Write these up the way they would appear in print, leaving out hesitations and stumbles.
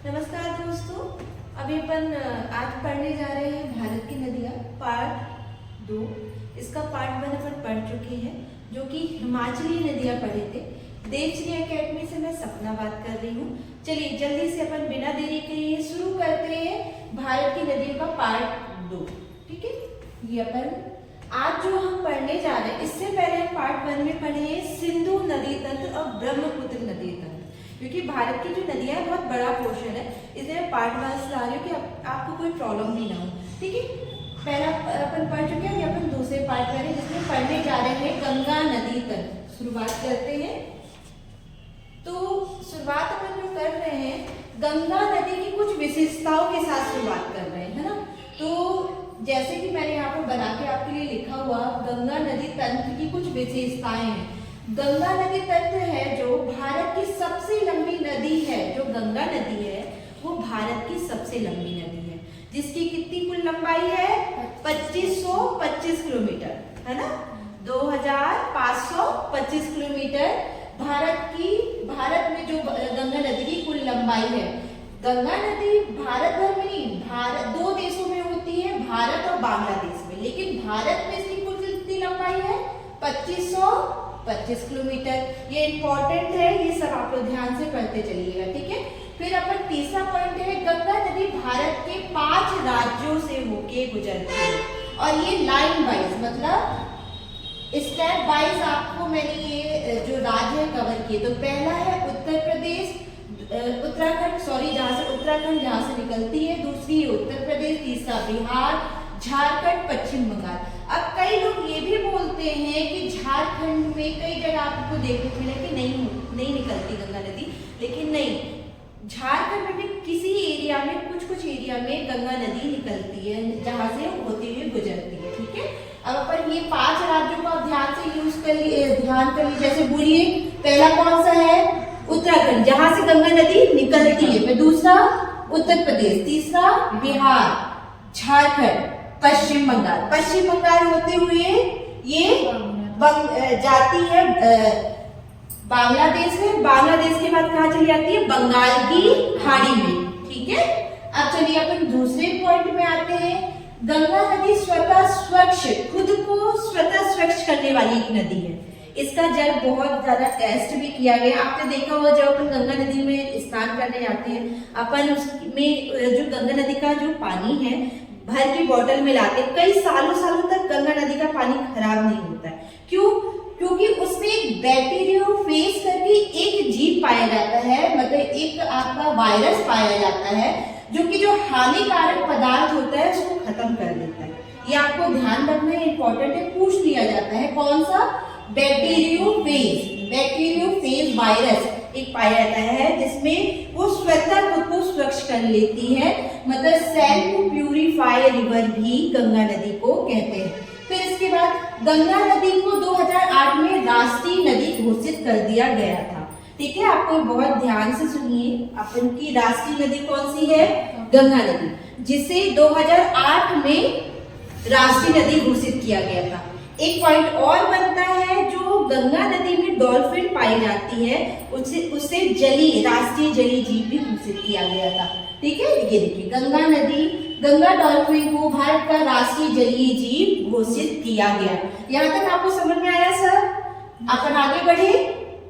नमस्कार दोस्तों, अभी अपन आज पढ़ने जा रहे हैं भारत की नदियाँ पार्ट 2। इसका पार्ट 1 अपन पढ़ चुके हैं, जो कि हिमाचली नदियाँ पढ़े थे। देवश्री एकेडमी से मैं सपना बात कर रही हूँ। चलिए जल्दी से अपन बिना देरी के शुरू करते हैं भारत की नदियों का पार्ट 2। ठीक है, ये अपन आज जो हम पढ़ने जा रहे हैं, इससे पहले हम पार्ट 1 में पढ़े हैं सिंधु नदी तंत्र और ब्रह्मपुत्र नदी तंत्र। क्योंकि भारत की जो नदियां है बहुत बड़ा पोर्शन है, इसलिए मैं पार्ट वाइज ला रही हूँ कि आपको कोई प्रॉब्लम नहीं ना हो। ठीक है, पहला अपन पढ़ चुके हैं, अपन दूसरे पार्ट करें जिसमें पढ़ने जा रहे हैं गंगा नदी तक। शुरुआत करते हैं। तो शुरुआत अपन जो कर रहे हैं गंगा नदी की कुछ विशेषताओं के साथ शुरुआत कर रहे हैं, है ना। तो जैसे कि मैंने यहाँ पर बना के आपके लिए लिखा हुआ, गंगा नदी तंत्र की कुछ विशेषताएं हैं। गंगा नदी तंत्र है जो भारत की सबसे लंबी नदी है। जो गंगा नदी है वो भारत की सबसे लंबी नदी है, जिसकी कितनी कुल लंबाई है 2525 किलोमीटर, है ना। 2525 किलोमीटर भारत में जो गंगा नदी की कुल लंबाई है। गंगा नदी भारत भर में नहीं, भारत दो देशों में होती है, भारत और बांग्लादेश में। लेकिन भारत में इसकी कुल कितनी लंबाई है 2525 किलोमीटर। ये इंपॉर्टेंट है, ये सब आप लोग ध्यान से पढ़ते चलिएगा। ठीक है, फिर अपन तीसरा पॉइंट है, गंगा नदी भारत के 5 राज्यों से होके गुजरती है। और ये लाइन वाइज, मतलब स्टेप वाइज आपको मैंने ये जो राज्य है कवर किए। तो पहला है उत्तर प्रदेश, उत्तराखंड, जहाँ से निकलती है। दूसरी उत्तर प्रदेश, तीसरा बिहार, झारखंड, पश्चिम बंगाल। अब कई लोग ये भी बोलते हैं कि झारखंड में कई जगह आपको देखने को मिला कि नहीं निकलती गंगा नदी, लेकिन नहीं, झारखंड में भी किसी एरिया में, कुछ एरिया में गंगा नदी निकलती है, जहाँ से होती हुई गुजरती है। ठीक है, अब अपन ये 5 राज्यों को ध्यान से यूज कर लिए, ध्यान कर लिए। जैसे बोलिए, पहला कौन सा है उत्तराखंड, जहाँ से गंगा नदी निकलती है। फिर दूसरा उत्तर प्रदेश, तीसरा बिहार, झारखंड, पश्चिम बंगाल होते हुए ये जाती है बांग्लादेश में। बांग्लादेश के बाद कहाँ चली जाती है, बंगाल की खाड़ी में। ठीक है, अब चलिए अपन दूसरे पॉइंट में आते हैं। गंगा नदी खुद को स्वतः स्वच्छ करने वाली एक नदी है। इसका जल बहुत ज्यादा टेस्ट भी किया गया। आपने देखा होगा जब अपन गंगा नदी में स्नान करने जाते हैं, अपन उसमें जो गंगा नदी का जो पानी है भर की बोतल में लाते, कई सालों तक गंगा नदी का पानी खराब नहीं होता है। क्यों? क्योंकि उसमें एक बैक्टीरियोफेज करके एक जीव पाया जाता है, मतलब एक आपका वायरस पाया जाता है, जो हानिकारक पदार्थ होता है उसको खत्म कर देता है। ये आपको ध्यान रखना है, इंपॉर्टेंट है, पूछ लिया जाता है। कौन सा? बैक्टीरियोफेज वायरस एक पाया जाता है, जिसमें वो स्वतः खुद को स्वच्छ कर लेती है, मतलब सेल्फ प्यूरिफाई रिवर भी गंगा नदी को कहते हैं। फिर इसके बाद गंगा नदी को 2008 में राष्ट्रीय नदी घोषित कर दिया गया था। ठीक है, आपको बहुत ध्यान से सुनिए, अपन की राष्ट्रीय नदी कौन सी है? गंगा नदी, जिसे 2008 में राष्ट्रीय नदी घोषित किया गया था। एक पॉइंट और बनता है, जो गंगा नदी में डॉल्फिन पाई जाती है उसे राष्ट्रीय जलीय जीव भी घोषित किया गया था। ठीक है, ये देखिए, गंगा डॉल्फिन को भारत का राष्ट्रीय जलीय जीव घोषित किया गया। यहाँ तक आपको समझ में आया सर? अपन आगे बढ़े।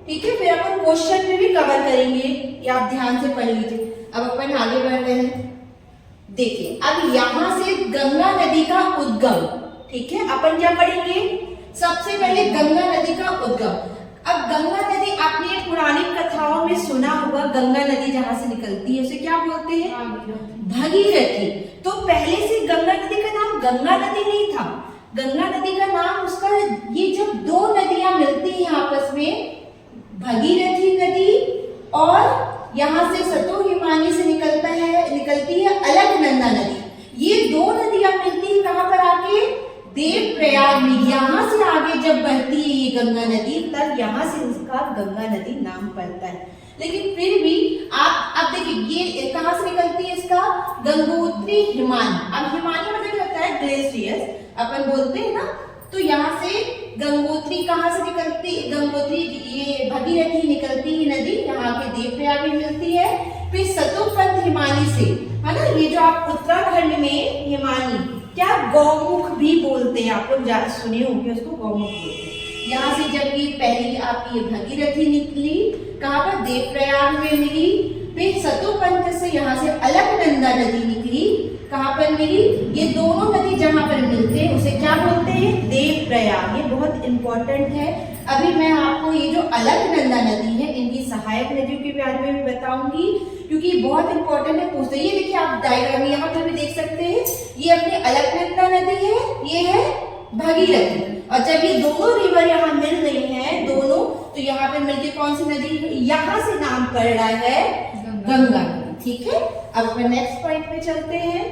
ठीक है, फिर अपन क्वेश्चन में भी कवर करेंगे, ये आप ध्यान से पढ़ लीजिए। अब अपन आगे बढ़ रहे हैं। देखिए, अब यहाँ से गंगा नदी का उद्गम, ठीक है, अपन क्या पढ़ेंगे? सबसे पहले गंगा नदी का उद्गम। अब गंगा नदी आपने पुरानी कथाओं में सुना होगा, गंगा नदी जहां से निकलती है उसे क्या बोलते हैं? भगीरथी। तो पहले से गंगा नदी का नाम गंगा नदी नहीं था। गंगा नदी का नाम उसका, ये जब 2 नदियां मिलती हैं आपस में, भगीरथी नदी और यहाँ से सतोहिमानी से निकलती है अलकनंदा नदी। ये 2 नदियां मिलती है कहाँ पर आके? देवप्रयाग में। यहाँ से आगे जब बहती है ये गंगा नदी, तब यहाँ से उसका गंगा नदी नाम पड़ता है। लेकिन फिर भी आप देखिए, ये कहाँ से निकलती है? इसका गंगोत्री हिमानी। अब हिमानी मतलब क्या होता है? ग्लेशियर्स अपन बोलते हैं ना। तो यहाँ से गंगोत्री कहाँ से निकलती, गंगोत्री ये भगीरथी निकलती है नदी, यहाँ के देवप्रयाग में मिलती है। फिर सतोपंथ हिमानी से, है ना, ये जो आप उत्तराखंड में हिमानी क्या गौमुख भी बोलते हैं, आप लोग सुने होंगे उसको, गौमुख बोलते हैं। यहाँ से जब ये पहली आपकी ये भगीरथी निकली, कहाँ पर, देवप्रयाग में मिली। फिर सतोपंथ से यहाँ से अलकनंदा नदी निकली, कहाँ पर मिली, ये दोनों नदी जहाँ पर मिलते हैं उसे क्या बोलते हैं, देवप्रयाग। ये बहुत इंपॉर्टेंट है। अभी मैं आपको ये जो अलकनंदा नदी है इनकी सहायक नदियों के बारे में भी बताऊंगी, क्योंकि बहुत इंपॉर्टेंट है, पूछते। ये देखिए आप डायग्राम यहाँ पर भी देख सकते हैं, ये अपनी अलकनंदा नदी है, ये है भगीरथी। और जब ये दोनों रिवर यहाँ मिल रही हैं दोनों, तो यहाँ पे मिलके कौन सी नदी है, यहाँ से नाम पड़ रहा है गंगा नदी। ठीक है, अब अपन नेक्स्ट पॉइंट पे चलते हैं।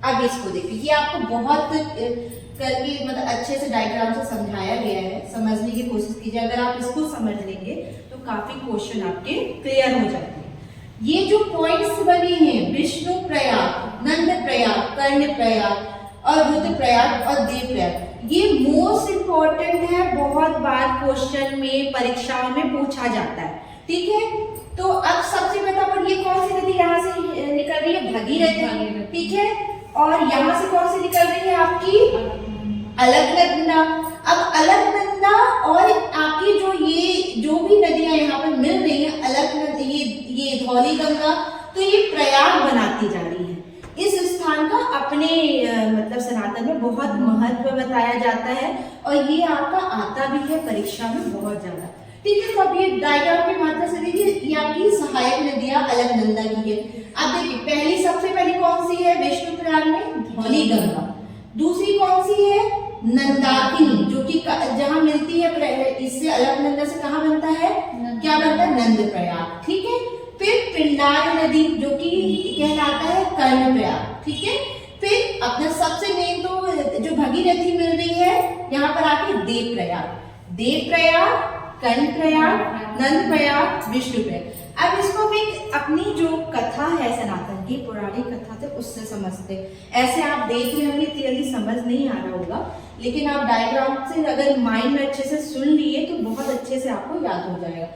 अब इसको देखिए, ये आपको बहुत करके मतलब अच्छे से डायग्राम से समझाया गया है, समझने की कोशिश कीजिए। अगर आप इसको समझ लेंगे तो काफी क्वेश्चन आपके क्लियर हो जाते हैं। ये जो पॉइंट्स बने हैं, विष्णु प्रयाग, नंद प्रयाग, कर्ण प्रयाग और रुद्रप्रयाग और देवप्रयाग, ये मोस्ट इंपॉर्टेंट है, बहुत बार क्वेश्चन में परीक्षाओं में पूछा जाता है। ठीक है, तो अब सबसे फटाफट ये कौन सी नदी यहाँ से निकल रही है, भगीरथी। ठीक है, और यहाँ से कौन सी निकल रही है आपकी, अलकनंदा। अब अलकनंदा और आपकी जो भी नदियां यहाँ पर मिल रही हैं, अलकनंदा, ये धौली गंगा, तो ये प्रयाग बनाती जा रही है। इस स्थान का अपने मतलब सनातन में बहुत महत्व बताया जाता है, और ये आपका आता भी है परीक्षा में बहुत ज्यादा। ठीक है, तो अब ये डायग्राम के माध्यम से देखिए, ये आपकी सहायक नदियां अलकनंदा की है। अब देखिए सबसे पहली कौन सी है, विष्णु प्रयाग में धौली गंगा। दूसरी कौन सी है, नंदाकिनी, जो कि जहां मिलती है इससे अलकनंदा से कहाँ बनता है, क्या बनता है, नंद प्रयाग। ठीक है, फिर पिंडार नदी जो कि कहलाता है कर्ण प्रयाग। ठीक है, फिर अपना सबसे मेन तो जो भगीरथी मिल रही है यहाँ पर आके देवप्रयाग, देवप्रयाग, कर्ण प्रयाग, नंद प्रयाग, विष्णु प्रयाग। अब इसको भी अपनी जो कथा है सनातन की, पौराणिक कथा थे, उससे समझते। ऐसे आप देख रहे होंगे जल्दी समझ नहीं आ रहा होगा, लेकिन आप डायग्राम से अगर माइंड में अच्छे से सुन लिए तो बहुत अच्छे से आपको याद हो जाएगा।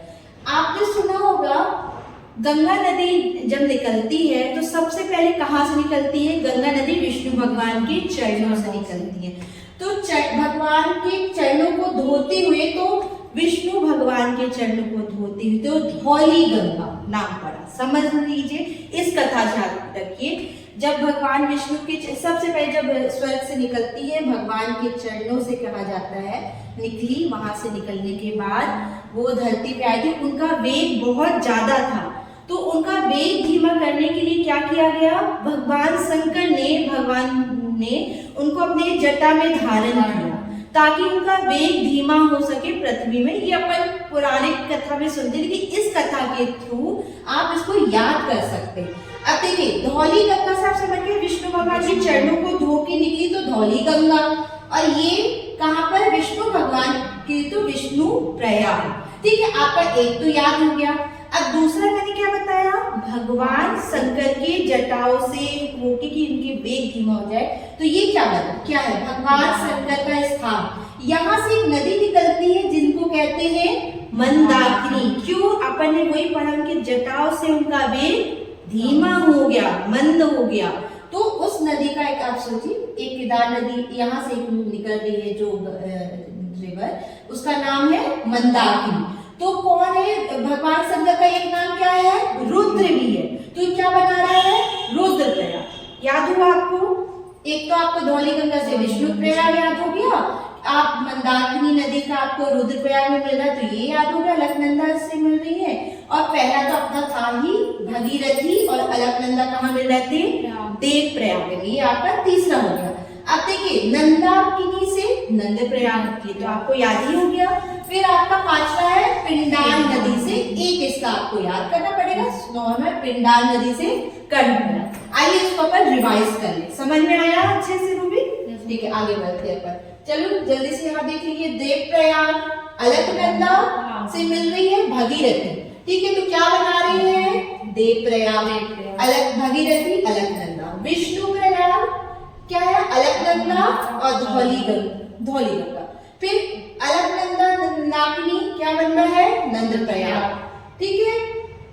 आपने सुना होगा गंगा नदी जब निकलती है तो सबसे पहले कहाँ से निकलती है, गंगा नदी विष्णु भगवान के चरणों से निकलती है। तो भगवान के चरणों को धोते हुए, तो विष्णु भगवान के चरणों को धोते हुए तो धौली गंगा नाम पड़ा। समझ लीजिए, इस कथा से रखिए। जब भगवान विष्णु के सबसे पहले जब स्वर्ग से निकलती है, भगवान के चरणों से कहा जाता है निकली, वहां से निकलने के बाद वो धरती पे आई थी। उनका वेग बहुत ज्यादा था, तो उनका वेग धीमा करने के लिए क्या किया गया, भगवान शंकर ने उनको अपने जटा में धारण किया ताकि उनका वेग धीमा हो सके पृथ्वी में। ये अपन पुराने कथा में सुनते, लेकिन इस कथा के थ्रू आप इसको याद कर सकते हैं। अब देखिए, धौली गंगा से आप समझ गए, विष्णु भगवान के चरणों को धो के निकली तो धौली गंगा, और ये कहाँ पर, विष्णु भगवान की तो विष्णु प्रयाग। ठीक है, आपका एक तो याद हो गया। अब दूसरा मैंने क्या बताया, भगवान शंकर के जटाओं से होके कि इनके वेग धीमा हो जाए, तो ये क्या है, भगवान शंकर का स्थान। यहाँ से एक नदी निकलती है जिनको कहते हैं मंदाकिनी। क्यों, अपन ने वही पढ़ा, उनके जटाओं से उनका वेग धीमा हो गया, मंद हो गया। तो उस नदी का एक आप सोचिए, एक केदार नदी यहाँ से निकल रही है जो रिवर, उसका नाम है मंदाकिनी। तो कौन है, भगवान शंकर का एक नाम क्या है, रुद्र भी है। तो क्या बना रहा है, रुद्र प्रयाग। याद हुआ आपको, एक तो आपको धौली गंगा से विष्णु प्रयाग याद हो गया, आप मंदाकिनी नदी का आपको रुद्र प्रयाग में मिल रहा है, तो ये याद हो गया, अलकनंदा से मिल रही है। और पहला तो अपना था ही भगीरथी, और अलकनंदा कहाँ मिल रहे थे, देवप्रयाग में। ये आपका तीसरा हो गया। अब देखिए, नंदाकिनी से नंद प्रयाग की, तो आपको याद ही हो गया। फिर आपका पांचवा है पिंडार नदी से, एक इसका आपको याद करना पड़ेगा, नॉर्मल पिंडार नदी से कर्ण प्रयाग। आइए इसको अपन रिवाइज कर ले, समझ में आया अच्छे से रूबी? ठीक है, आगे बढ़ते हैं अपन। चलो जल्दी से यहाँ देख लीजिए, देवप्रयाग अलकनंदा से मिल रही है भगीरथी। ठीक है, तो क्या बना रही है, देवप्रयाग, भगीरथी, अलकनंदा। विष्णु प्रयाग क्या है, अलकनंदा और धौली गंगा। फिर अलकनंदा नागनी क्या बन रहा है, नंदप्रयाग, ठीक है।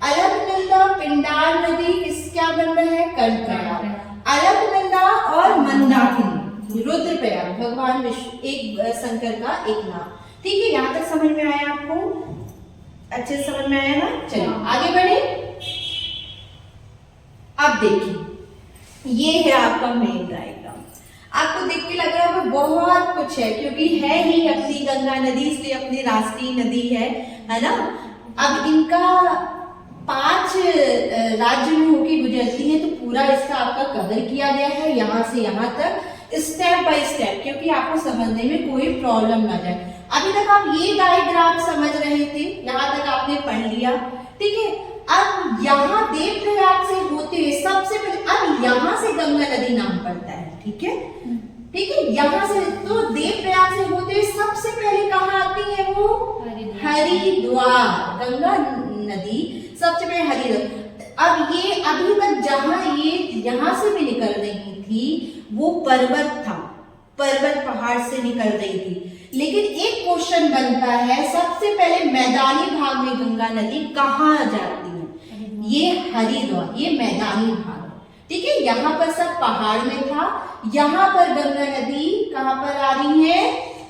अलकनंदा पिंडार नदी किस क्या बन रहा है, कर्णप्रयाग। अलकनंदा और मंदाकिनी रुद्रप्रयाग, भगवान विष्णु एक शंकर का एक नाम, ठीक है। यहाँ तक समझ में आया आपको, अच्छे से समझ में आया ना। चलिए आगे बढ़े। अब देखिए ये है आपका मेन डायग्राम। आपको देख के लग रहा है बहुत कुछ है, क्योंकि है ही अपनी गंगा नदी, इसलिए अपनी राष्ट्रीय नदी है ना। अब इनका 5 राज्य में होके गुजरती है, तो पूरा इसका आपका कवर किया गया है यहाँ से यहाँ तक स्टेप बाय स्टेप, क्योंकि आपको समझने में कोई प्रॉब्लम ना जाए। अभी तक आप ये डायग्राम समझ रहे थे, यहाँ तक आपने पढ़ लिया, ठीक है। अब यहाँ देवप्रयाग से होते हुए सबसे पहले, अब यहाँ से गंगा नदी नाम पड़ता है, ठीक है, ठीक है। यहाँ से तो देवप्रयाग से होते हुए सबसे पहले कहाँ आती है, वो हरिद्वार। गंगा नदी सबसे पहले हरिद्वार। अब ये अभी तक जहाँ ये यहाँ से भी निकल रही थी वो पर्वत था, पर्वत पहाड़ से निकल रही थी। लेकिन एक क्वेश्चन बनता है, सबसे पहले मैदानी भाग में गंगा नदी कहाँ जाती है, ये हरिद्वार, ये मैदानी भाग, ठीक है। यहाँ पर सब पहाड़ में था, यहाँ पर गंगा नदी कहाँ पर आ रही है,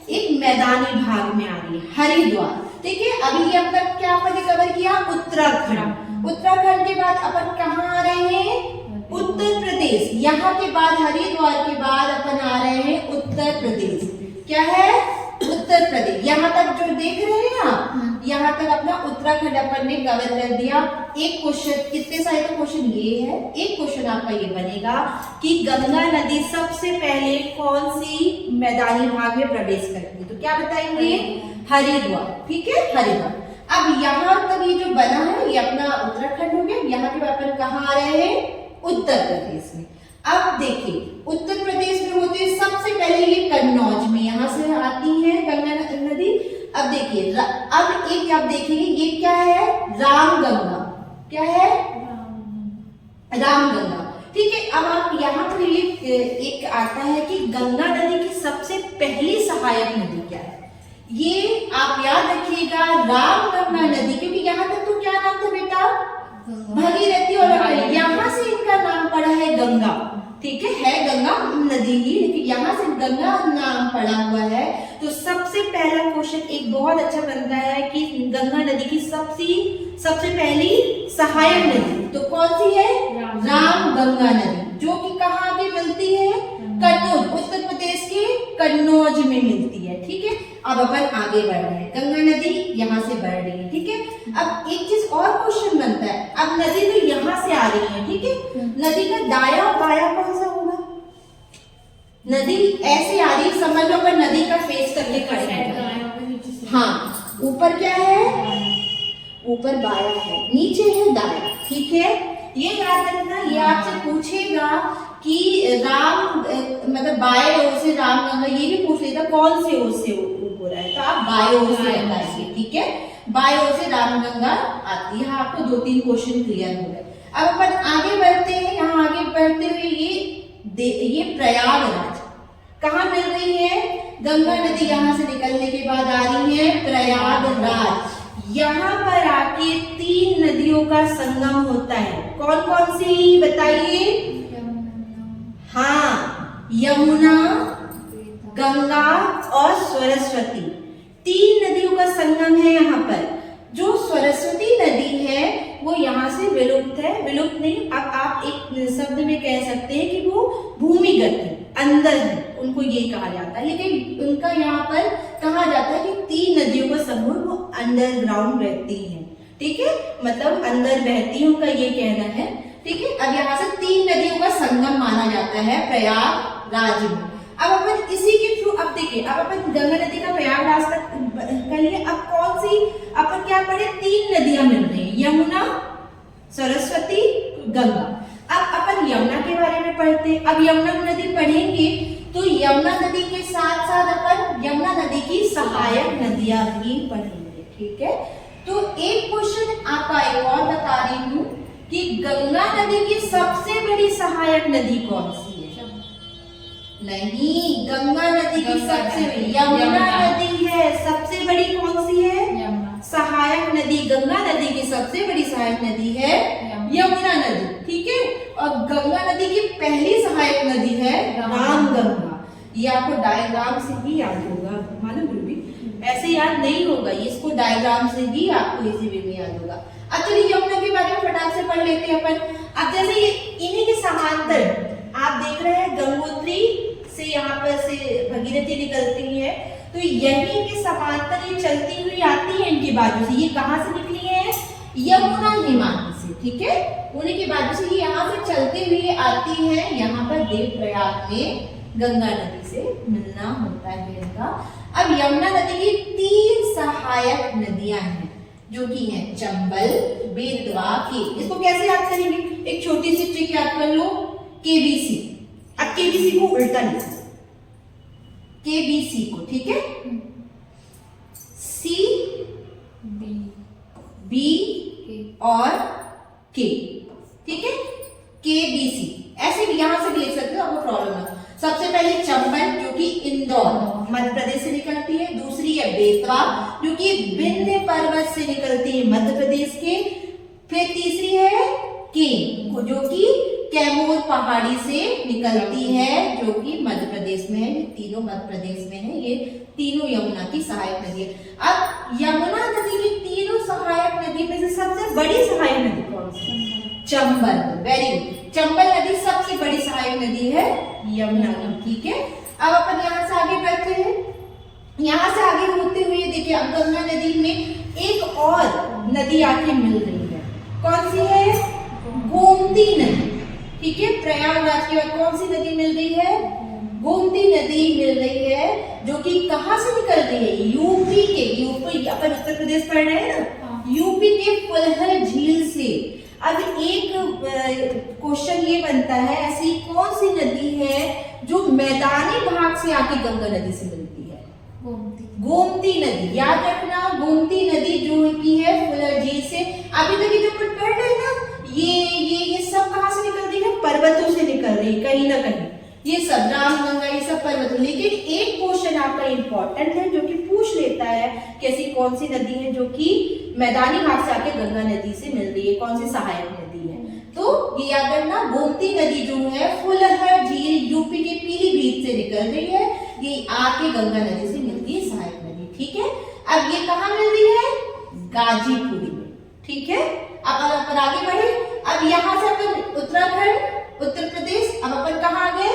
एक मैदानी भाग में आ रही है, हरिद्वार, ठीक है। अभी ये अब तक क्या अपन ने कवर किया, उत्तराखंड। उत्तराखंड के बाद अपन कहाँ आ रहे हैं, उत्तर प्रदेश। यहाँ के बाद हरिद्वार के बाद अपन आ रहे हैं उत्तर प्रदेश। क्या है, उत्तर प्रदेश। यहाँ तक जो देख रहे हैं आप, यहाँ तक अपना उत्तराखंड अपन ने कवर कर दिया। एक क्वेश्चन, कितने सारे तो क्वेश्चन ये है, एक क्वेश्चन आपका ये बनेगा कि गंगा नदी सबसे पहले कौन सी मैदानी भाग में प्रवेश करती है, तो क्या बताएंगे, हरिद्वार, ठीक है, हरिद्वार। अब यहाँ तक ये जो बना है ये अपना उत्तराखंड हो गया। यहाँ के बाद अपन कहाँ आ रहे हैं, उत्तर प्रदेश में। अब देखिए उत्तर प्रदेश में होते सबसे पहले ये कन्नौज में यहाँ से आती है गंगा नदी। अब देखिए अब एक आप देखेंगे ये क्या है, रामगंगा। क्या है, रामगंगा, ठीक है। अब आप यहाँ पर ये एक आता है कि गंगा नदी की सबसे पहली सहायक नदी क्या है, ये आप याद रखिएगा, रामगंगा नदी। क्योंकि यहाँ तक तो क्या नाम था बेटा, भगीरथी, और यहाँ से इनका नाम पड़ा है गंगा, ठीक है गंगा नदी ही, लेकिन यहाँ से गंगा नाम पड़ा हुआ है। तो सबसे पहला क्वेश्चन एक बहुत अच्छा बनता है कि गंगा नदी की सबसे पहली सहायक नदी तो कौन सी है, रामगंगा नदी, जो कि कहाँ की मिलती है, कन्नौज, उत्तर प्रदेश के कन्नौज में मिलती है, ठीक है। अब अपन आगे बढ़ रहे हैं, गंगा नदी यहाँ से बढ़ रही है, ठीक है। अब एक चीज और क्वेश्चन बनता है, अब नदी तो यहाँ से आ रही है, ठीक है, नदी का दाया बाया कौन सा होगा, नदी ऐसे आ रही है, समझ लो अपन नदी का फेस करके खड़े हैं, हाँ, ऊपर क्या है, ऊपर बाया है, नीचे है दाया, ठीक है। ये याद रखना, ये आपसे पूछेगा कि राम मतलब बाएं ओर से रामगंगा, ये भी पूछ लेता कौन से ओर से ऊपर है, तो आप बाएं ओर से बताइए, ठीक है, बाएं ओर से रामगंगा आती है। आपको 2-3 क्वेश्चन क्लियर हो गए। अब अपन आगे बढ़ते हैं, यहाँ आगे बढ़ते हुए ये प्रयागराज कहाँ मिल रही है, गंगा नदी यहाँ से निकलने के बाद आ रही है प्रयागराज। यहाँ पर आके 3 नदियों का संगम होता है, कौन कौन सी बताइए, हाँ, यमुना, गंगा और सरस्वती, 3 नदियों का संगम है यहाँ पर। जो सरस्वती नदी है वो यहाँ से विलुप्त है, विलुप्त नहीं, अब आप एक शब्द में कह सकते हैं कि वो भूमिगत है, अंदर है, उनको ये कहा जाता है। लेकिन उनका यहाँ पर कहा जाता है कि 3 नदियों का समूह वो अंडरग्राउंड रहती है, ठीक है, मतलब अंदर बहती है, उनका ये कहना है, ठीक है। अब यहाँ से 3 नदियों का संगम माना जाता है प्रयागराज में। अब अपन इसी के थ्रू, अब देखिए, अब अपन गंगा नदी का प्रयागराज तक कर लिए। अब कौन सी अपन क्या पढ़े, 3 नदियां मिल रही है, यमुना, सरस्वती, गंगा। अब अपन यमुना के बारे में पढ़ते हैं। अब यमुना नदी पढ़ेंगे तो यमुना नदी के साथ साथ अपन यमुना नदी की सहायक नदियां भी पढ़ेंगे, ठीक है। तो एक क्वेश्चन आपका एक और बता रही हूँ कि गंगा नदी की सबसे बड़ी सहायक नदी कौन सी है, नहीं, गंगा नदी की सबसे बड़ी, यमुना नदी है सबसे बड़ी। कौन सी है? सहायक नदी। गंगा नदी की सबसे बड़ी सहायक नदी है यमुना नदी, ठीक है। और गंगा नदी की पहली सहायक नदी है रामगंगा। ये आपको डायग्राम से ही याद होगा, मालूम भी ऐसे याद नहीं होगा, इसको डायग्राम से ही आपको इसी वे में याद होगा। अब चलिए यमुना के बारे में फटाक से पढ़ लेते हैं अपन। अब जैसे ये इन्हीं के समांतर आप देख रहे हैं, गंगोत्री से यहाँ पर से भगीरथी निकलती है, तो यही के समांतर ये चलती हुई आती है इनकी बाजू से। ये कहाँ से निकली है? यमुना हिमालय से, ठीक है। उन्हीं की बाजू से ये यहाँ से चलते हुए आती है, यहाँ पर देवप्रयाग में गंगा नदी से मिलना होता है इनका। अब यमुना नदी की 3 सहायक नदियां हैं, जो कि हैं चंबल, बेतवा, के। इसको कैसे याद करेंगे? एक छोटी सी ट्रिक याद कर लो, केबीसी। अब केबीसी को उल्टा लिखो, केबीसी को, ठीक है। सी बी और के, ठीक है, केबीसी। ऐसे भी यहां से भी लिख सकते हो, आपको प्रॉब्लम है। सबसे पहले चंबल जो कि इंदौर मध्य प्रदेश से निकलती है, दूसरी है बेतवा जो कि विंध्य पर्वत से निकलती है मध्य प्रदेश के, फिर तीसरी है के जो कि कैमूर पहाड़ी से निकलती है जो कि मध्य प्रदेश में है। ये तीनों मध्य प्रदेश में है, ये तीनों यमुना की सहायक नदी है। अब यमुना नदी की तीनों सहायक नदी में से सबसे बड़ी सहायक नदी कौन सी? चंबल। वेरी गुड, चंबल नदी सबसे बड़ी सहायक नदी है यमुना की, ठीक है। अब अपन यहाँ से आगे बढ़ते हैं। यहाँ से आगे होते हुए देखिए, अब गंगा नदी में एक और नदी आके मिल रही है। कौन सी है? गोमती नदी, ठीक है। प्रयागराज के बाद कौन सी नदी मिल रही है? गोमती नदी मिल रही है, जो कि कहाँ से निकल रही है? यूपी के, यूपी अपन उत्तर प्रदेश पढ़ रहे हैं ना, यूपी के फुलहर झील से। अब एक क्वेश्चन ये बनता है, ऐसी कौन सी नदी है जो मैदानी भाग से आके गंगा नदी से मिलती है? गोमती नदी। याद रखना, गोमती नदी जो की है फुलहर झील से। अभी तक जो पढ़ रहे हैं ना, ये सब कहाँ से निकल रही है? पर्वतों से निकल रही है कहीं ना कहीं। ये सब रामगंगा, ये सब पर्वत। लेकिन एक क्वेश्चन आपका इंपॉर्टेंट है जो कि पूछ लेता है कि ऐसी कौन सी नदी है जो कि मैदानी भाग से आके गंगा नदी से मिल रही है, कौन सी सहायक नदी है? तो ये याद रखना, गोमती नदी जो है फुलहर झील यूपी के पीलीभीत से निकल रही है, ये आके गंगा नदी से मिलती है सहायक नदी, ठीक है। अब ये कहाँ मिल रही है? गाजीपुरी में, ठीक है। अब अपन आगे बढ़े। अब यहाँ से अपन उत्तराखंड, उत्तर प्रदेश, अब अपन कहाँ आ गए?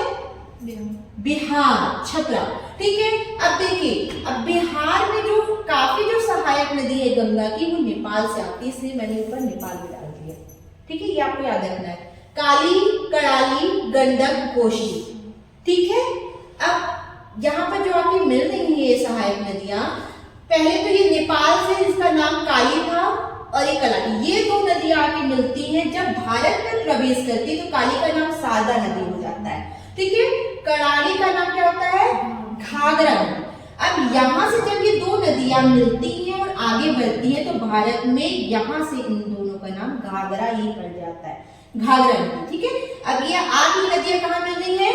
बिहार, छपरा, ठीक है। अब देखिए, अब बिहार में जो काफी जो सहायक नदी है गंगा की, वो नेपाल से आती है, इसलिए मैंने ऊपर नेपाल में डाल दिया, ठीक है। ये आपको याद रखना है, काली, कराली, गंडक, कोशी, ठीक है। अब यहाँ पर जो आके मिल रही है ये सहायक नदियां, पहले तो ये नेपाल से इसका नाम काली था और ये कराली, ये 2 नदियां आके मिलती हैं। जब भारत में प्रवेश करती है तो काली का नाम शारदा नदी हो जाता है, ठीक है। कराली का नाम क्या होता है? घाघरा नदी। अब यहाँ से जब ये 2 नदियां मिलती हैं और आगे बढ़ती हैं तो भारत में यहाँ से इन दोनों का नाम घाघरा ही पड़ जाता है, घाघरा नदी, ठीक है। अब ये आगे नदियां कहाँ मिल रही है?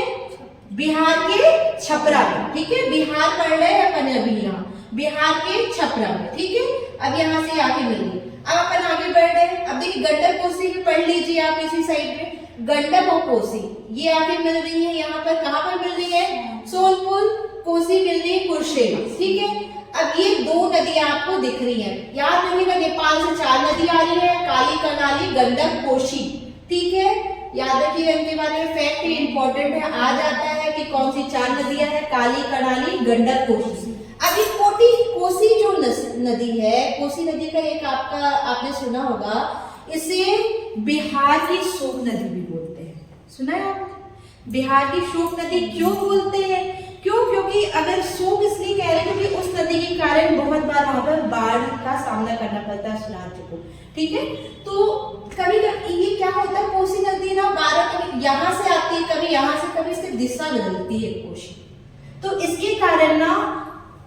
बिहार के छपरा में, ठीक है। बिहार पढ़ रहे हैं अपन अभी, यहाँ बिहार के छपरा में, ठीक है। अब यहाँ से आगे मिल रही। अब अपन आगे बढ़ रहे हैं। अब देखिए, गंडक कोसी भी पढ़ लीजिए आप इसी साइड में। गंडक और कोसी ये आगे मिल रही है, यहाँ पर कहाँ पर मिल रही है? सोनपुर। कोसी मिल रही है कुर्शेला, ठीक है। अब ये 2 नदियां आपको दिख रही हैं। याद रखिएगा, नेपाल से 4 नदी आ रही है, काली, कर्णाली, गंडक, कोशी, ठीक है। याद रखिएगा, इनके बारे में फैक्ट इंपॉर्टेंट है, आ जाता है कि कौन सी 4 नदियां हैं, काली, कर्णाली, गंडक, कोशी। अब ये कोसी जो नदी है, कोसी नदी का एक आपने सुना होगा, इसे बिहार की शोक नदी भी बोलते हैं। सुना है आपने? बिहार की शोक नदी क्यों बोलते हैं? क्यों? क्योंकि अगर शोक इसलिए कह रहे हैं क्योंकि उस नदी के कारण बहुत बार वहां पर बाढ़ का सामना करना पड़ता है शरणार्थियों को, ठीक है। तो कभी कभी ये क्या होता है, कोसी नदी ना कभी यहाँ से आती है, कभी यहाँ से, कभी इसकी दिशा बदलती है कोसी, तो इसके कारण ना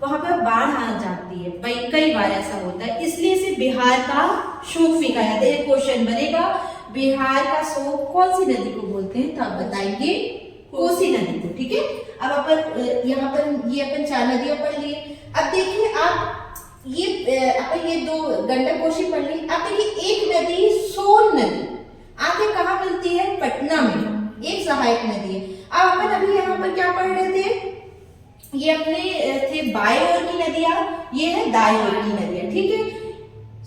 वहां पर बाढ़ आ जाती है, कई बार ऐसा होता है, इसलिए इसे बिहार का शोक फेंका जाता है। क्वेश्चन बनेगा, बिहार का शोक कौन सी नदी को बोलते हैं? तो आप बताएंगे कोसी नदी को, ठीक है। अब अपन यहाँ पर ये अपन 4 नदियां पढ़ लिए। अब देखिए आप अपन ये 2 गंडक कोसी पढ़ ली। अब देखिए एक नदी सोन नदी आगे कहाँ मिलती है? पटना में, एक सहायक नदी है। अब अपन अभी यहाँ पर क्या पढ़ रहे थे? ये अपने थे बाएं ओर की नदियां, ये है दाएं ओर की नदियां, ठीक है।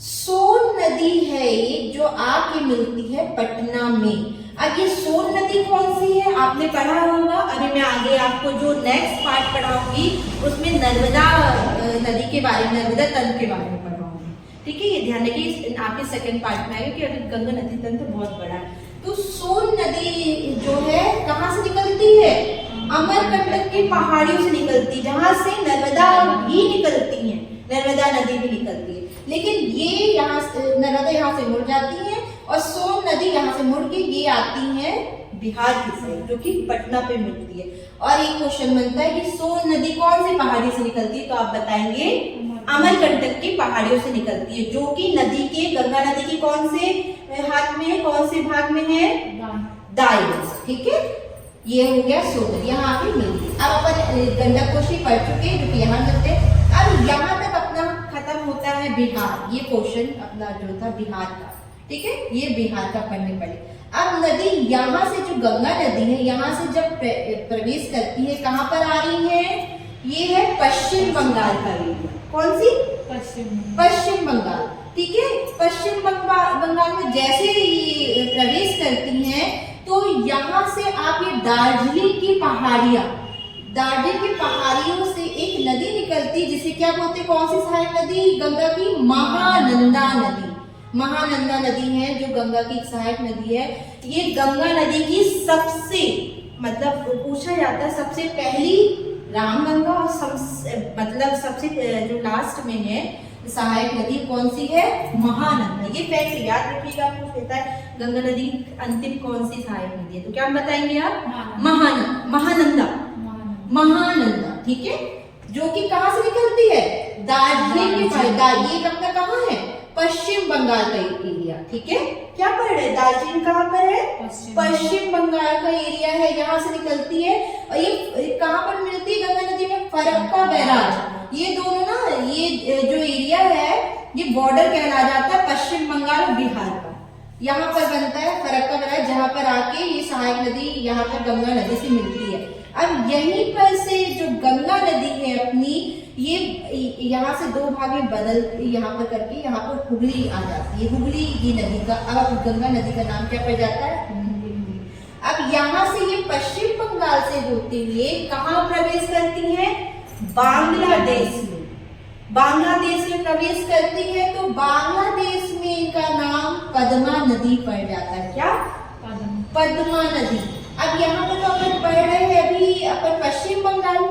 सोन नदी है एक जो आके मिलती है पटना में। अब ये सोन नदी कौन सी है? आपने पढ़ा होगा। अभी मैं आगे आपको जो नेक्स्ट पार्ट पढ़ाऊंगी उसमें नर्मदा नदी के बारे में, नर्मदा तंत्र के बारे में पढ़ाऊंगी, ठीक है। ये ध्यान रखिए आपके सेकंड पार्ट में आएगा कि अभी गंगा नदी तंत्र बहुत बड़ा है। तो सोन नदी जो है कहाँ से निकलती है? अमरकंटक की पहाड़ियों से निकलती, जहां से नर्मदा भी निकलती है, नर्मदा नदी भी निकलती है। लेकिन ये यहाँ नर्मदा यहाँ से मुड़ जाती है और सोन नदी यहाँ से मुड़ के ये आती है बिहार की साइड, जो कि पटना पे मिलती है। और एक क्वेश्चन बनता है कि सोन नदी कौन सी पहाड़ी से निकलती है? तो आप बताएंगे अमरकंटक की पहाड़ियों से निकलती है, जो कि नदी के, गंगा नदी की कौन से हाथ में है, कौन से भाग में है? दाएं, ठीक है। ये हो गया सोन, यहाँ आके मिलती। अब अपन गंडक कोसी पढ़ चुके हैं जो कि यहाँ मिलते हैं। अब यहाँ तक अपना खत्म होता है बिहार। ये क्वेश्चन अपना जो था बिहार का, ठीक है, ये बिहार का पढ़ने पड़े। अब नदी यहाँ से, जो गंगा नदी है, यहाँ से जब प्रवेश करती है, कहाँ पर आ रही है? ये है पश्चिम बंगाल का एरिया। कौन सी? पश्चिम बंगाल, ठीक है। पश्चिम बंगाल में जैसे ही प्रवेश करती हैं तो यहाँ से आप ये दार्जिलिंग की पहाड़ियां, दार्जिलिंग की पहाड़ियों से एक नदी निकलती जिसे क्या बोलते हैं? कौन सी सहायक नदी? गंगा की महानंदा नदी। महानंदा नदी है जो गंगा की सहायक नदी है। ये गंगा नदी की सबसे, मतलब पूछा जाता है सबसे पहली रामगंगा और सबसे जो लास्ट में है सहायक नदी कौन सी है? महानंदा। ये फैक्ट याद रखिएगा, पूछ लेता है गंगा नदी अंतिम कौन सी सहायक नदी है, तो क्या बताएंगे आप? महानंदा, महानंदा, ठीक है। जो कि कहाँ से निकलती है? दार्जिलिंग के पास। ये अपना कहाँ है? पश्चिम बंगाल का एरिया, ठीक है। क्या पढ़ रहे? दार्जिलिंग कहाँ पर है? पश्चिम बंगाल का एरिया है, यहाँ से निकलती है। और ये कहाँ पर मिलती है गंगा नदी में? फरक्का बैराज। ये दोनों ना, ये जो एरिया है ये बॉर्डर कहला जाता है पश्चिम बंगाल और बिहार का। यहाँ पर बनता है फरक्का बैराज, जहाँ पर आके ये सहायक नदी यहाँ पर गंगा नदी से मिलती है। अब यहीं पर से जो गंगा नदी है अपनी, ये यहाँ से 2 भाग में बदल, यहाँ पर करके यहाँ पर हुगली आ जाती है। हुगली ये नदी का, अब गंगा नदी का नाम क्या पड़ जाता है? अब यहाँ से ये पश्चिम बंगाल से होते हुए कहाँ प्रवेश करती है? बांग्लादेश में। बांग्लादेश में प्रवेश करती है तो बांग्लादेश में इनका नाम पद्मा नदी पड़ जाता है। क्या? पद्मा नदी। अब यहाँ पर तो अपन पढ़ रहे हैं अभी अपन पश्चिम बंगाल,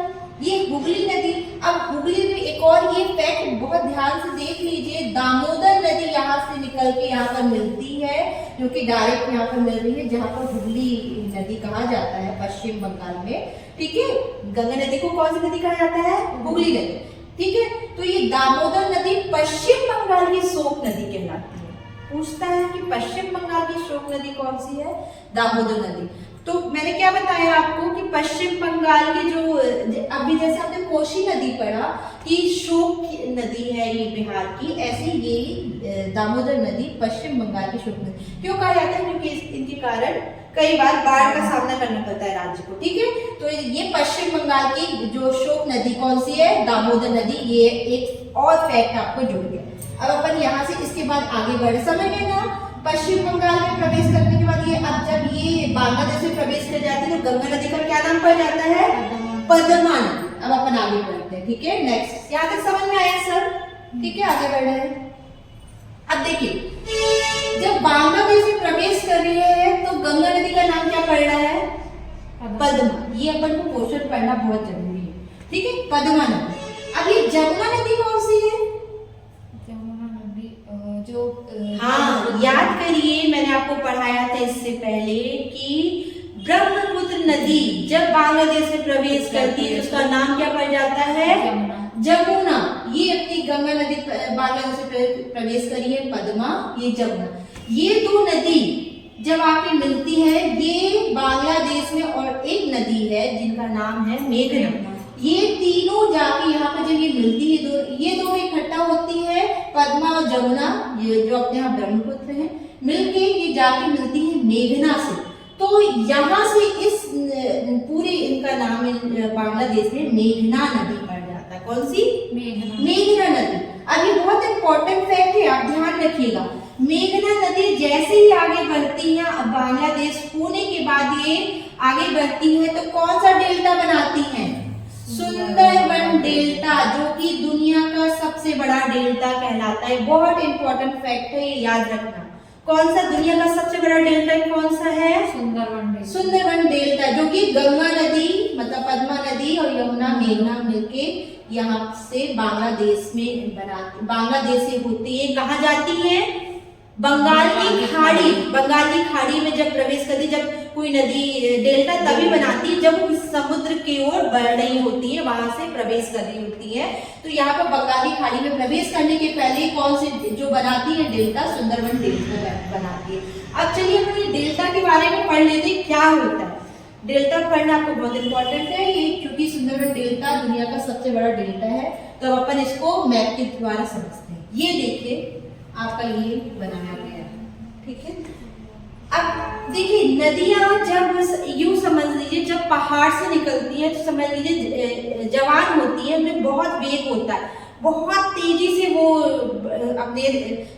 ये हुगली नदी। अब हुगली में एक और ये फैक्ट बहुत ध्यान से देख लीजिए, दामोदर नदी यहाँ से निकल के यहाँ पर मिलती है, जो कि डायरेक्ट यहाँ पर मिल रही है, जहाँ पर हुगली नदी कहा जाता है पश्चिम बंगाल में, ठीक है। गंगा नदी को कौन सी नदी कहा जाता है? हुगली नदी, ठीक है। तो ये दामोदर नदी पश्चिम बंगाल की शोक नदी कहलाती है। पूछता है कि पश्चिम बंगाल की शोक नदी कौन सी है? दामोदर नदी। तो मैंने क्या बताया आपको कि पश्चिम बंगाल की जो, अभी जैसे हमने कोसी नदी पढ़ा कि शोक नदी है ये बिहार की, ऐसे ये दामोदर नदी पश्चिम बंगाल की शोक नदी क्यों कहा जाता है? क्योंकि इनके कारण कई बार बाढ़ का सामना करना पड़ता है राज्य को, ठीक है। तो ये पश्चिम बंगाल की जो शोक नदी कौन सी है? दामोदर नदी। ये एक और फैक्ट आपको जुड़ गया। अब अपन यहाँ से इसके बाद आगे बढ़े, समझ गए ना? पश्चिम बंगाल में प्रवेश करने के बाद ये, अब जब ये बांग्लादेश में प्रवेश कर जाते हैं तो गंगा नदी का क्या नाम पड़ जाता है? पद्मा नदी। अब अपन आगे बढ़ते हैं, ठीक है। नेक्स्ट, यहाँ तक समझ में आया सर? ठीक है, आगे बढ़ रहे हैं। अब देखिए, जब बांग्लादेश में प्रवेश कर रही है तो गंगा नदी का नाम क्या पड़ रहा है? पद्मा। ये अपन को क्वेश्चन पढ़ना बहुत जरूरी है, ठीक है। पद्मा नदी। अब ये जमुना नदी कौन सी है? जो हाँ, याद करिए, मैंने आपको पढ़ाया था इससे पहले कि ब्रह्मपुत्र नदी जब बांग्लादेश में प्रवेश करती है तो उसका नाम क्या पड़ जाता है? जमुना। ये अपनी गंगा नदी बांग्लादेश में प्रवेश करी है, पद्मा, ये जमुना। ये 2 नदी जब आके मिलती है, ये बांग्लादेश में और एक नदी है जिनका नाम है मेघना। ये तीनों जाके यहाँ पर जब ये मिलती है, ये दो इकट्ठा होती है, पद्मा और जमुना, ये जो अपने यहाँ ब्रह्मपुत्र है, मिलके ये जाके मिलती है मेघना से। तो यहाँ से इस पूरे इनका नाम बांग्लादेश में मेघना नदी पड़ जाता है। कौन सी? मेघना नदी। अब ये बहुत इंपॉर्टेंट फैक्ट है, आप ध्यान रखिएगा। मेघना नदी जैसे ही आगे बढ़ती है, अब बांग्लादेश होने के बाद ये आगे बढ़ती है तो कौन सा डेल्टा बनाती है? सुंदरबन डेल्टा, जो कि दुनिया का सबसे बड़ा डेल्टा कहलाता है। बहुत इंपॉर्टेंट फैक्ट है, ये याद रखना। कौन सा दुनिया का सबसे बड़ा डेल्टा कौन सा है? सुंदरबन डेल्टा, जो कि गंगा नदी मतलब पद्मा नदी और यमुना मेघना मिलके यहाँ से बांग्लादेश में बनाती, बांग्लादेश से होती है, कहाँ जाती है? बंगाल की खाड़ी में जब प्रवेश करती, जब कोई नदी डेल्टा तभी बनाती है जब वो समुद्र की ओर बढ़ रही होती है, वहां से प्रवेश कर रही होती है। तो यहाँ पर बंगाली खाड़ी में प्रवेश करने के पहले कौन से जो बनाती है डेल्टा? सुंदरबन डेल्टा बनाती है। अब चलिए हम ये डेल्टा के बारे में पढ़ लेते हैं, क्या होता है। डेल्टा पढ़ना आपको बहुत इंपॉर्टेंट है, ये क्योंकि सुंदरबन डेल्टा दुनिया का सबसे बड़ा डेल्टा है। तो अपन इसको मैप के द्वारा समझते हैं। ये देखिए आपका ये बनाया गया है, ठीक है। अब देखिए नदियां जब यूं समझ लीजिए, जब पहाड़ से निकलती है तो समझ लीजिए जवान होती है, उनमें बहुत वेग होता है, बहुत तेजी से वो अपने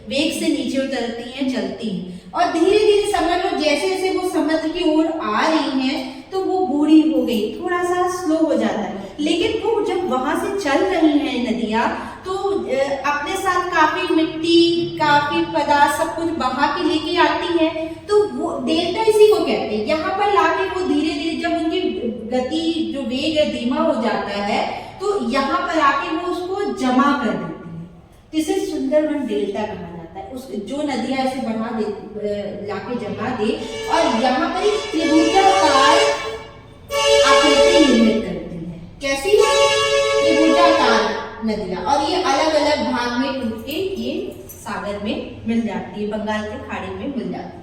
वेग से नीचे उतरती हैं, चलती हैं, और धीरे धीरे समझ लो जैसे जैसे वो समुद्र की ओर आ रही हैं तो वो बूढ़ी हो गई, थोड़ा सा स्लो हो जाता है। लेकिन वो जब वहां से चल रही हैं नदियां तो अपने साथ काफी मिट्टी, काफी पदार्थ सब कुछ बहा के लेके आती है। तो वो डेल्टा इसी को कहते हैं। यहाँ पर लाके वो धीरे धीरे जब उनकी गति जो वेग है धीमा हो जाता है तो यहाँ पर आके वो उसको जमा कर देती है, जिसे सुंदरबन डेल्टा कहा जाता है। उस जो नदियां ऐसे बढ़ा दे, लाके जमा दे और यहाँ पर एक त्रिभुजाकार आकृति निर्मित करती है। कैसी? त्रिभुजाकार नदियां, और ये अलग अलग भाग में टूट के ये सागर में मिल जाती है, बंगाल की खाड़ी में मिल जाती है।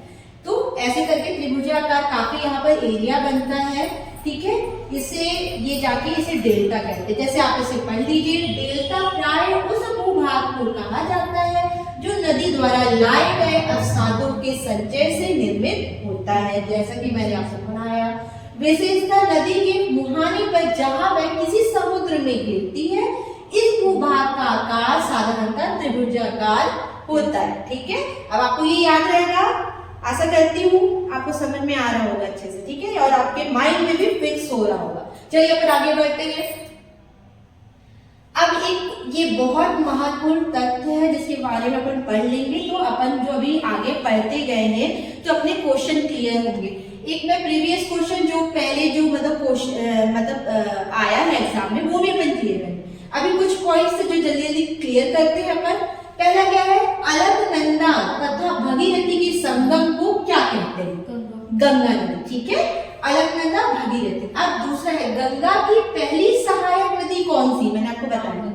तो ऐसे करके त्रिभुजाकार काफी यहाँ पर एरिया बनता है, ठीक है। इसे ये जाके इसे डेल्टा कहते हैं। जैसे आप इसे पढ़ लीजिए, डेल्टा प्राय उस भूभाग को कहा जाता है जो नदी द्वारा लाए गए अवसादों के संचय से निर्मित होता है। जैसा कि मैंने आपसे पढ़ाया, विशेषता नदी के मुहाने पर जहां वह किसी समुद्र में गिरती है, इस भूभाग का आकार साधारणतः त्रिभुजाकार होता है, ठीक है। अब आपको ये याद रहेगा, आशा करती हूँ आपको समझ में आ रहा होगा अच्छे से, ठीक है, और आपके माइंड में भी फिक्स हो रहा होगा। चलिए अपन आगे बढ़ते हैं। अब एक ये बहुत महत्वपूर्ण तथ्य है जिसके बारे में अपन पढ़ लेंगे, तो अपन जो अभी आगे पढ़ते गए हैं तो अपने क्वेश्चन क्लियर होंगे। एक मैं प्रीवियस क्वेश्चन जो पहले जो मतलब आया है एग्जाम में, वो भी अपन क्लियर करेंगे। अभी कुछ पॉइंट्स जो जल्दी जल्दी क्लियर करते हैं अपन। पहला क्या है? अलकनंदा तथा भगीरथी के संगम को क्या कहते हैं? गंगा नदी, ठीक है। अलकनंदा, भगीरथी। अब दूसरा है, गंगा की पहली सहायक नदी कौन सी? मैंने आपको बताया,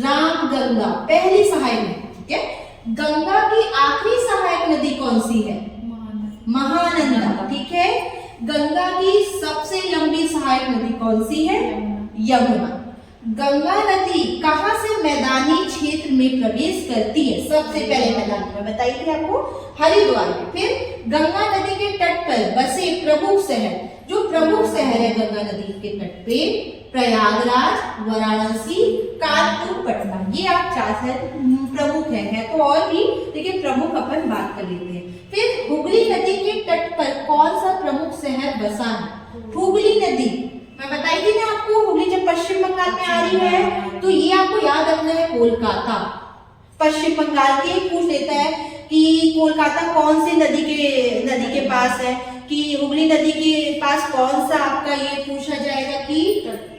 राम गंगा पहली सहायक नदी, ठीक है। गंगा की आखिरी सहायक नदी कौन सी है? महानंदा, ठीक है। गंगा की सबसे लंबी सहायक नदी कौन सी है? यमुना। गंगा नदी कहां से मैदानी क्षेत्र में प्रवेश करती है? सबसे पहले मैदान में बताई थी आपको, हरिद्वार में। फिर गंगा नदी के तट पर बसे प्रमुख शहर, जो प्रमुख शहर है गंगा नदी के तट पे, प्रयागराज, वाराणसी, कानपुर, पटना, ये आप 4 शहर प्रमुख है तो और भी, लेकिन प्रमुख अपन बात कर लेते हैं। फिर हुगली नदी के तट पर कौन सा प्रमुख शहर बसा है? हुगली नदी, मैं बताई थी ना आपको, हुगली जब पश्चिम बंगाल में आ रही है तो ये आपको याद रखना है, कोलकाता। पश्चिम बंगाल के पूछ लेता है कि कोलकाता कौन सी नदी के पास है, कि हुगली नदी के पास कौन सा आपका ये पूछा जाएगा कि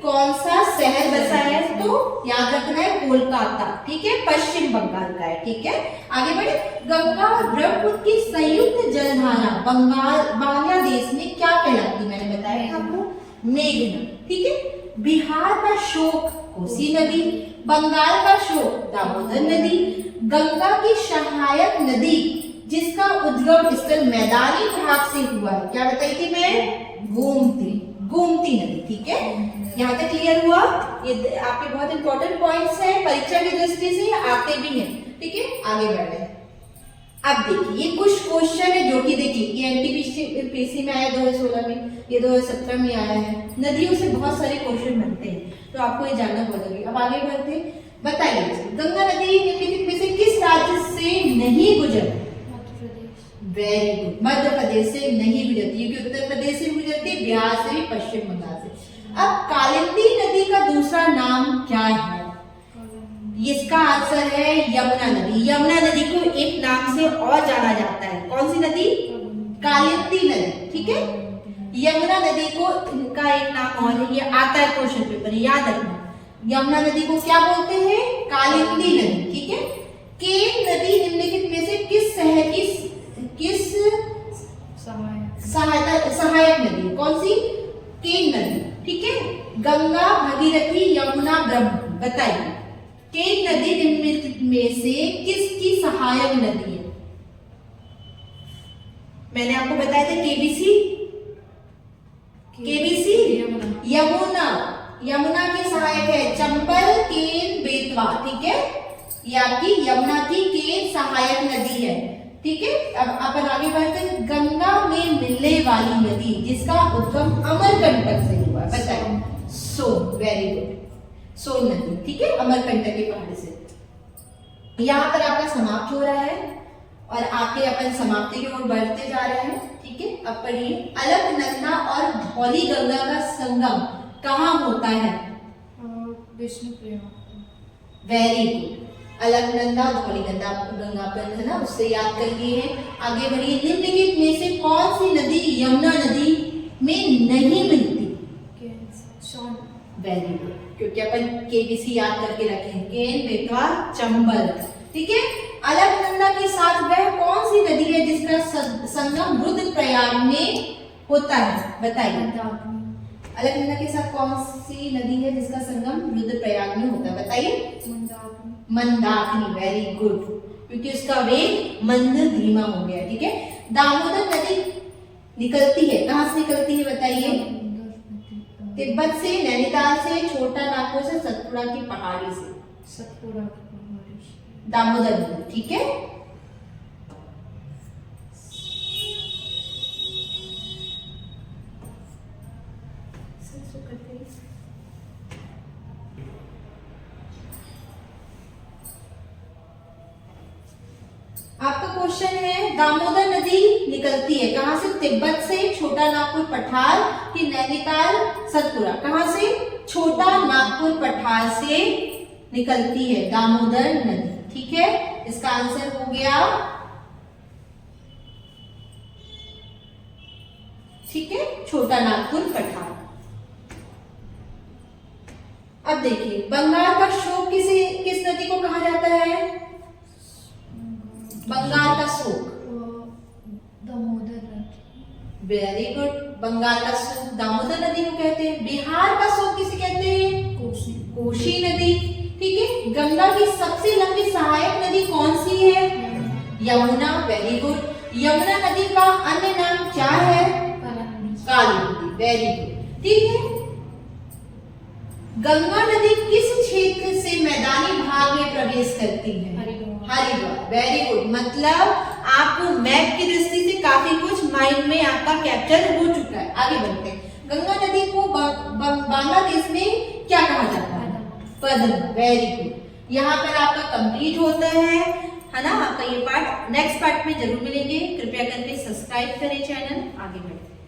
कौन सा शहर बसा है, तो याद रखना है कोलकाता, ठीक है, पश्चिम बंगाल का है, ठीक है। आगे बढ़े। गंगा और ब्रह्मपुत्र की संयुक्त जलधारा बांग्लादेश में क्या कहलाती? मैंने बताया था आपको, मेघना, ठीक है। बिहार का शोक कोसी नदी, बंगाल का शोक दामोदर नदी, गंगा की सहायक नदी जिसका उद्गम स्थल मैदानी भाग से हुआ है। क्या बताई थी मैं? गोमती नदी। ठीक है, यहाँ तक क्लियर हुआ? ये आपके बहुत इंपॉर्टेंट पॉइंट्स हैं, परीक्षा की दृष्टि से आते भी हैं। ठीक है, आगे बढ़ रहे हैं। अब देखिए, ये कुछ क्वेश्चन है जो कि देखिए ये एनटीपीसी में आया 2016 में, ये 2017 में आया है। नदियों से बहुत सारे क्वेश्चन बनते हैं, तो आपको ये जानना पड़ेगा। अब आगे बढ़ते, बताइए गंगा नदी निम्नलिखित में से किस राज्य से नहीं गुजरती? वेरी गुड, मध्य प्रदेश से नहीं गुजरती, क्योंकि उत्तर प्रदेश से गुजरती, बिहार से भी, पश्चिम बंगाल से। अब कालिंदी नदी का दूसरा नाम क्या है? इसका आंसर है यमुना नदी। यमुना नदी को एक नाम से और जाना जाता है। कौन सी नदी? कालिंदी नदी। ठीक है, यमुना नदी को इनका एक नाम और है, ये आता है क्वेश्चन पेपर, याद रखना। यमुना नदी को क्या बोलते हैं? कालिंदी नदी। ठीक है, केन नदी निम्नलिखित में से किस शहर की सहायक नदी? कौन सी? केन नदी। ठीक है, गंगा, भगीरथी, यमुना, ब्रह्मपुत्र। बताइए केन नदी निम्नलिखित में से किसकी सहायक नदी है? मैंने आपको बताया था केबीसी, यमुना। यमुना की सहायक है चंबल, केन, बेतवा। ठीक है, ये आपकी यमुना की केन सहायक नदी है। ठीक है, अब अपन आगे बढ़ते हैं। गंगा में मिलने वाली नदी जिसका उद्गम अमरकंटक से हुआ, बताइए? सोन। वेरी गुड, सोन नदी। ठीक है, अमरकंटक के पहाड़ी से। यहाँ पर आपका समाप्त हो रहा है और आपके अपन समाप्ति की ओर बढ़ते जा रहे हैं। ठीक है, अब पढ़िए, अलकनंदा और धौली गंगा का संगम कहाँ होता है? विष्णुप्रिया। वेरी गुड, अलकनंदा और धौली गंगा पर है ना, उससे याद कर लिए हैं। आगे बढ़िए, निम्नलिखित में से कौन सी नदी यमुना नदी में नहीं मिलती? वेरी गुड, क्योंकि अपन केबीसी याद करके रखें, केन, बेतवा, चंबल। ठीक है, अलकनंदा के साथ वह कौन सी नदी है जिसका संगम रुद्रप्रयाग में होता है? बताइए। अलकनंदा के साथ कौन सी नदी है जिसका संगम रुद्रप्रयाग में होता है? बताइए। मंदाकिनी। वेरी गुड, क्योंकि उसका वेग मंद धीमा हो गया। ठीक है, दामोदर नदी निकलती है, कहां से निकलती है? बताइए। तिब्बत से, नैनीताल से, छोटा नागपुर से, सतपुड़ा की पहाड़ी से। दामोदर नदी। ठीक है, आपका क्वेश्चन है, दामोदर नदी निकलती है कहां से? तिब्बत से, छोटा नागपुर पठार की, नैनीताल, सतपुड़ा। कहां से? छोटा नागपुर पठार से निकलती है दामोदर नदी। ठीक है, इसका आंसर हो गया। ठीक है, छोटा नागपुर पठार। अब देखिए, बंगाल का शोक किस नदी को कहा जाता है? बंगाल का शोक दामोदर नदी। वेरी गुड, बंगाल का शोक दामोदर नदी को कहते हैं। बिहार का शोक किसे कहते हैं? कोसी नदी। ठीक है, गंगा की सबसे लंबी सहायक नदी कौन सी है? यमुना। वेरी गुड, यमुना नदी का अन्य नाम क्या है? काली नदी। Very good. ठीक है, गंगा नदी किस क्षेत्र से मैदानी भाग में प्रवेश करती है? हरिद्वार। वेरी गुड, मतलब आपको मैप की दृष्टि से काफी कुछ माइंड में आपका कैप्चर हो चुका है। आगे बढ़ते हैं। गंगा नदी को बांग्लादेश में क्या कहा जाता है? पद्मा। वेरी गुड, यहाँ पर आपका कंप्लीट होता है ना आपका ये पार्ट। नेक्स्ट पार्ट में जरूर मिलेंगे। कृपया करके सब्सक्राइब करें चैनल। आगे बढ़ते हैं।